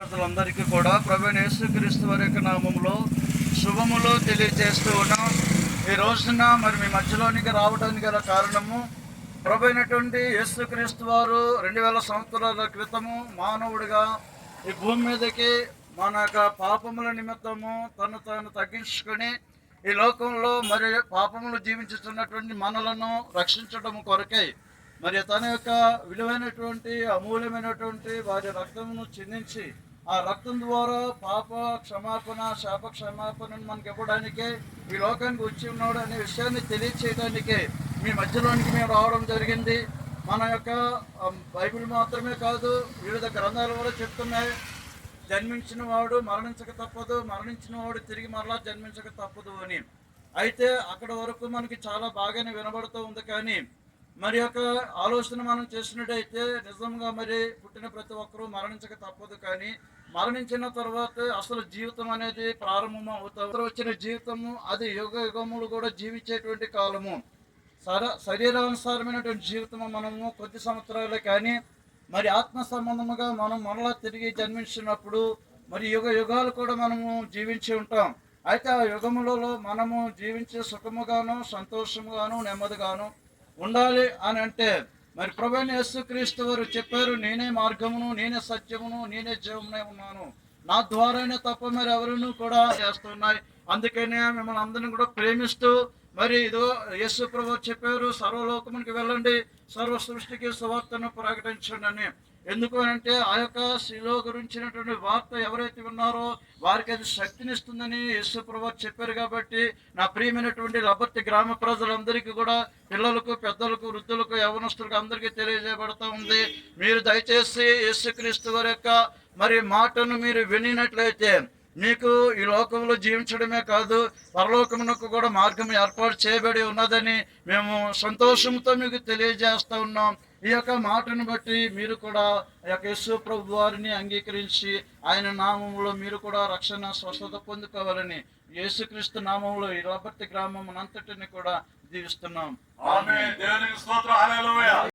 అందరికీ కూడా ప్రభువైన యేసుక్రీస్తు వారి యొక్క నామములో శుభములు తెలియజేస్తూ ఉన్నాం. ఈ రోజున మరి మీ మధ్యలోనికి రావడానికి గల కారణము ప్రభు అయినటువంటి యేసుక్రీస్తు వారు 2000 సంవత్సరాల క్రితము మానవుడిగా ఈ భూమి మీదకి మన యొక్క పాపముల నిమిత్తము తను తగ్గించుకొని ఈ లోకంలో మరి పాపములు జీవించుతున్నటువంటి మనలను రక్షించడం కొరకై మరి తన యొక్క విలువైనటువంటి అమూల్యమైనటువంటి వారి రక్తమును చిందించి ఆ రక్తం ద్వారా పాప క్షమాపణ శాప క్షమాపణను మనకి ఇవ్వడానికే ఈ లోకానికి వచ్చి ఉన్నాడు అనే విషయాన్ని తెలియచేయడానికే మీ మధ్యలోనికి మేము రావడం జరిగింది. మన యొక్క బైబిల్ మాత్రమే కాదు, వివిధ గ్రంథాలు కూడా చెప్తున్నాయి, జన్మించిన వాడు మరణించక తప్పదు, మరణించిన వాడు తిరిగి మరలా జన్మించక తప్పదు అని. అయితే అక్కడ వరకు మనకి చాలా బాగానే వినబడుతూ ఉంది. కానీ మరి యొక్క ఆలోచన మనం చేసినట్టయితే నిజంగా మరి పుట్టిన ప్రతి ఒక్కరూ మరణించక తప్పదు. కానీ మరణించిన తర్వాత అసలు జీవితం అనేది ప్రారంభం అవుతారు. వచ్చిన జీవితము అది యుగ యుగములు కూడా జీవించేటువంటి కాలము. శరీరానుసారమైనటువంటి జీవితము మనము కొద్ది సంవత్సరాలే. కానీ మరి ఆత్మ సంబంధముగా మనం మరలా తిరిగి జన్మించినప్పుడు మరి యుగ యుగాలు కూడా మనము జీవించి ఉంటాం. అయితే ఆ యుగములలో మనము జీవించే సుఖముగాను సంతోషముగాను నెమ్మదిగాను ఉండాలి అని అంటే మరి ప్రభువైన యేసుక్రీస్తు వారు చెప్పారు, నేనే మార్గమును, నేనే సత్యమును, నేనే జీవమునే ఉన్నాను, నా ద్వారానే తప్ప మరి ఎవరును కూడా చేస్తున్నాయి. అందుకనే మిమ్మల్ని అందరినీ కూడా ప్రేమిస్తూ మరి ఇదో యేసు ప్రభు చెప్పారు, సర్వలోకమునికి వెళ్ళండి, సర్వ సృష్టికి సువార్తను ప్రకటించండి అని. ఎందుకు అంటే ఆ యొక్క శిలో గురించినటువంటి వార్త ఎవరైతే విన్నారో వారికి అది శక్తినిస్తుందని యేసు ప్రభు చెప్పారు. కాబట్టి నా ప్రియమైనటువంటి లబర్తి గ్రామ ప్రజలందరికీ కూడా, పిల్లలకు, పెద్దలకు, వృద్ధులకు, యవనస్తులకు అందరికీ తెలియజేయబడుతూ ఉంది. మీరు దయచేసి యేసుక్రీస్తు వారి యొక్క మరి మాటను మీరు వినినట్లయితే మీకు ఈ లోకంలో జీవించడమే కాదు, పరలోకమునకు కూడా మార్గం ఏర్పాటు చేయబడి ఉన్నదని మేము సంతోషంతో మీకు తెలియజేస్తూ ఉన్నాం. ఈ యొక్క మాటను బట్టి మీరు కూడా ఆ యొక్క యేసు ప్రభు వారిని అంగీకరించి ఆయన నామంలో మీరు కూడా రక్షణ స్వస్థత పొందుకోవాలని యేసుక్రీస్తు నామంలో ఈ రాబర్తి గ్రామం అంతటిని కూడా దీవిస్తున్నాం. ఆమేన్. దేవునికి స్తోత్రం. హల్లెలూయా.